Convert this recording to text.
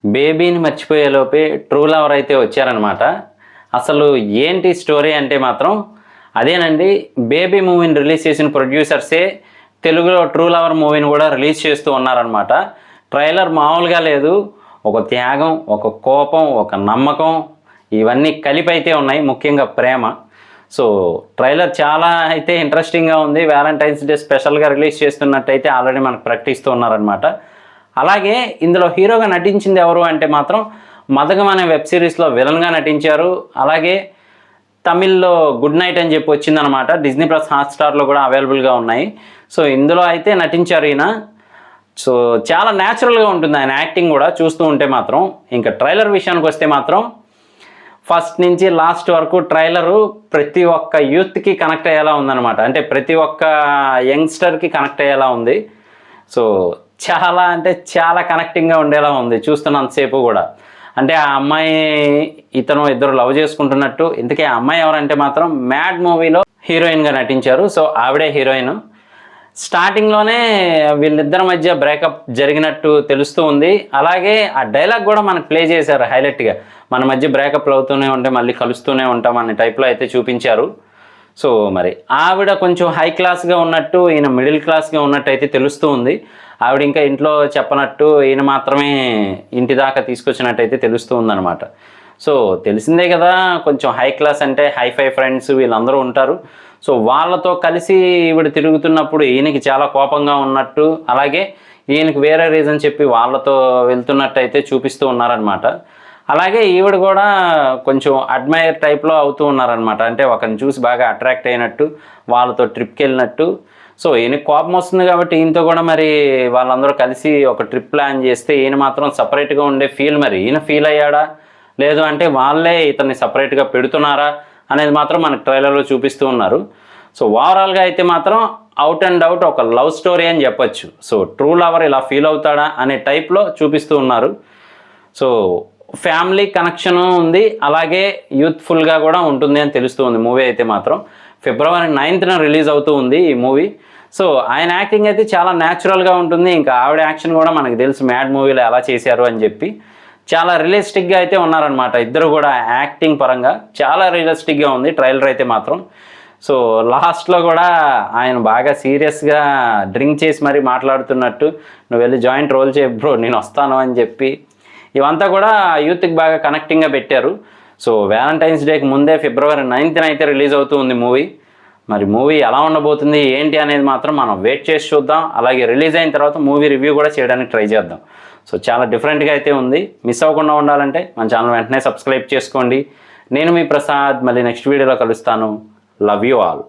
బేబీని మర్చిపోయేలోపే true lover అయితే వచ్చారనమాట. అసలు ఏంటి స్టోరీ అంటే మాత్రం అదేనండి. బేబీ మూవీని రిలీజ్ చేసిన ప్రొడ్యూసర్సే తెలుగులో ట్రూ లవర్ మూవీని కూడా రిలీజ్ చేస్తూ ఉన్నారనమాట. ట్రైలర్ మామూలుగా లేదు. ఒక త్యాగం, ఒక కోపం, ఒక నమ్మకం ఇవన్నీ కలిపి అయితే ఉన్నాయి. ముఖ్యంగా ప్రేమ. సో ట్రైలర్ చాలా అయితే ఇంట్రెస్టింగ్గా ఉంది. వ్యాలంటైన్స్ డే స్పెషల్గా రిలీజ్ చేస్తున్నట్టయితే ఆల్రెడీ మనకు ప్రకటిస్తూ ఉన్నారనమాట. అలాగే ఇందులో హీరోగా నటించింది ఎవరు అంటే మాత్రం మదగం అనే వెబ్ సిరీస్లో విలన్గా నటించారు. అలాగే తమిళ్లో గుడ్ నైట్ అని చెప్పి వచ్చిందనమాట. డిజ్నీ ప్లస్ హాట్స్టార్లో కూడా అవైలబుల్గా ఉన్నాయి. సో ఇందులో అయితే నటించారు ఈయన. సో చాలా న్యాచురల్గా ఉంటుంది ఆయన యాక్టింగ్ కూడా చూస్తూ ఉంటే మాత్రం. ఇంకా ట్రైలర్ విషయానికి వస్తే మాత్రం ఫస్ట్ నుంచి లాస్ట్ వరకు ట్రైలరు ప్రతి ఒక్క యూత్కి కనెక్ట్ అయ్యేలా ఉందన్నమాట. అంటే ప్రతి ఒక్క యంగ్స్టర్కి కనెక్ట్ అయ్యేలా ఉంది. సో చాలా అంటే చాలా కనెక్టింగ్గా ఉండేలా ఉంది చూస్తున్నంతసేపు కూడా. అంటే ఆ అమ్మాయి ఇతను ఇద్దరు లవ్ చేసుకుంటున్నట్టు. ఇంతకీ ఆ అమ్మాయి ఎవరంటే మాత్రం మ్యాడ్ మూవీలో హీరోయిన్గా నటించారు. సో ఆవిడే హీరోయిన్. స్టార్టింగ్లోనే వీళ్ళిద్దరి మధ్య బ్రేకప్ జరిగినట్టు తెలుస్తూ ఉంది. అలాగే ఆ డైలాగ్ కూడా మనకు ప్లే చేశారు హైలైట్గా. మన మధ్య బ్రేకప్లు అవుతూనే ఉంటే మళ్ళీ కలుస్తూనే ఉంటాం అనే టైప్లో అయితే చూపించారు. సో మరి ఆవిడ కొంచెం హై క్లాస్గా ఉన్నట్టు, ఈయన మిడిల్ క్లాస్గా ఉన్నట్టు అయితే తెలుస్తూ ఉంది. ఆవిడ ఇంకా ఇంట్లో చెప్పనట్టు, ఈయన మాత్రమే ఇంటి దాకా తీసుకొచ్చినట్టయితే తెలుస్తూ ఉందన్నమాట. సో తెలిసిందే కదా, కొంచెం హై క్లాస్ అంటే హైఫై ఫ్రెండ్స్ వీళ్ళందరూ ఉంటారు. సో వాళ్ళతో కలిసి ఈవిడ తిరుగుతున్నప్పుడు ఈయనకి చాలా కోపంగా ఉన్నట్టు, అలాగే ఈయనకి వేరే రీజన్ చెప్పి వాళ్ళతో వెళ్తున్నట్టు అయితే చూపిస్తూ ఉన్నారనమాట. అలాగే ఈవిడ కూడా కొంచెం అడ్మైర్ టైప్లో అవుతూ ఉన్నారనమాట. అంటే ఒకరిని చూసి బాగా అట్రాక్ట్ అయినట్టు, వాళ్ళతో ట్రిప్కి వెళ్ళినట్టు. సో ఈయనకి కోపం వస్తుంది కాబట్టి ఈయనతో కూడా మరి వాళ్ళందరూ కలిసి ఒక ట్రిప్ ప్లాన్ చేస్తే ఈయన మాత్రం సపరేట్గా ఉండే ఫీల్, మరి ఈయన ఫీల్ అయ్యాడా లేదు అంటే వాళ్ళే ఇతన్ని సపరేట్గా పెడుతున్నారా అనేది మాత్రం మనకు ట్రైలర్లో చూపిస్తూ ఉన్నారు. సో ఓవరాల్గా అయితే మాత్రం అవుట్ అండ్ అవుట్ ఒక లవ్ స్టోరీ అని చెప్పొచ్చు. సో ట్రూ లవర్ ఇలా ఫీల్ అవుతాడా అనే టైప్లో చూపిస్తూ ఉన్నారు. సో ఫ్యామిలీ కనెక్షన్ ఉంది, అలాగే యూత్ఫుల్గా కూడా ఉంటుంది అని తెలుస్తూ ఉంది మూవీ అయితే మాత్రం. February 9th రిలీజ్ అవుతూ ఉంది ఈ మూవీ. సో ఆయన యాక్టింగ్ అయితే చాలా న్యాచురల్గా ఉంటుంది. ఇంకా ఆవిడ యాక్షన్ కూడా మనకు తెలుసు మ్యాడ్ మూవీలో ఎలా చేశారు అని చెప్పి. చాలా రియలిస్టిక్గా అయితే ఉన్నారనమాట ఇద్దరు కూడా. యాక్టింగ్ పరంగా చాలా రియలిస్టిక్గా ఉంది ట్రైలర్ అయితే మాత్రం. సో లాస్ట్లో కూడా ఆయన బాగా సీరియస్గా డ్రింక్ చేసి మరీ మాట్లాడుతున్నట్టు, నువ్వు వెళ్ళి జాయింట్ రోల్ చేయ బ్రో నేను వస్తాను అని చెప్పి, ఇవంతా కూడా యూత్కి బాగా కనెక్టింగ్గా పెట్టారు. సో వ్యాలంటైన్స్ డేకి ముందే February 9th అయితే రిలీజ్ అవుతూ ఉంది మూవీ. మరి మూవీ ఎలా ఉండబోతుంది ఏంటి అనేది మాత్రం మనం వెయిట్ చేసి చూద్దాం. అలాగే రిలీజ్ అయిన తర్వాత మూవీ రివ్యూ కూడా చేయడానికి ట్రై చేద్దాం. సో చాలా డిఫరెంట్గా అయితే ఉంది. మిస్ అవ్వకుండా ఉండాలంటే మన ఛానల్ వెంటనే సబ్స్క్రైబ్ చేసుకోండి. నేను మీ ప్రసాద్, మళ్ళీ నెక్స్ట్ వీడియోలో కలుస్తాను. Love you all.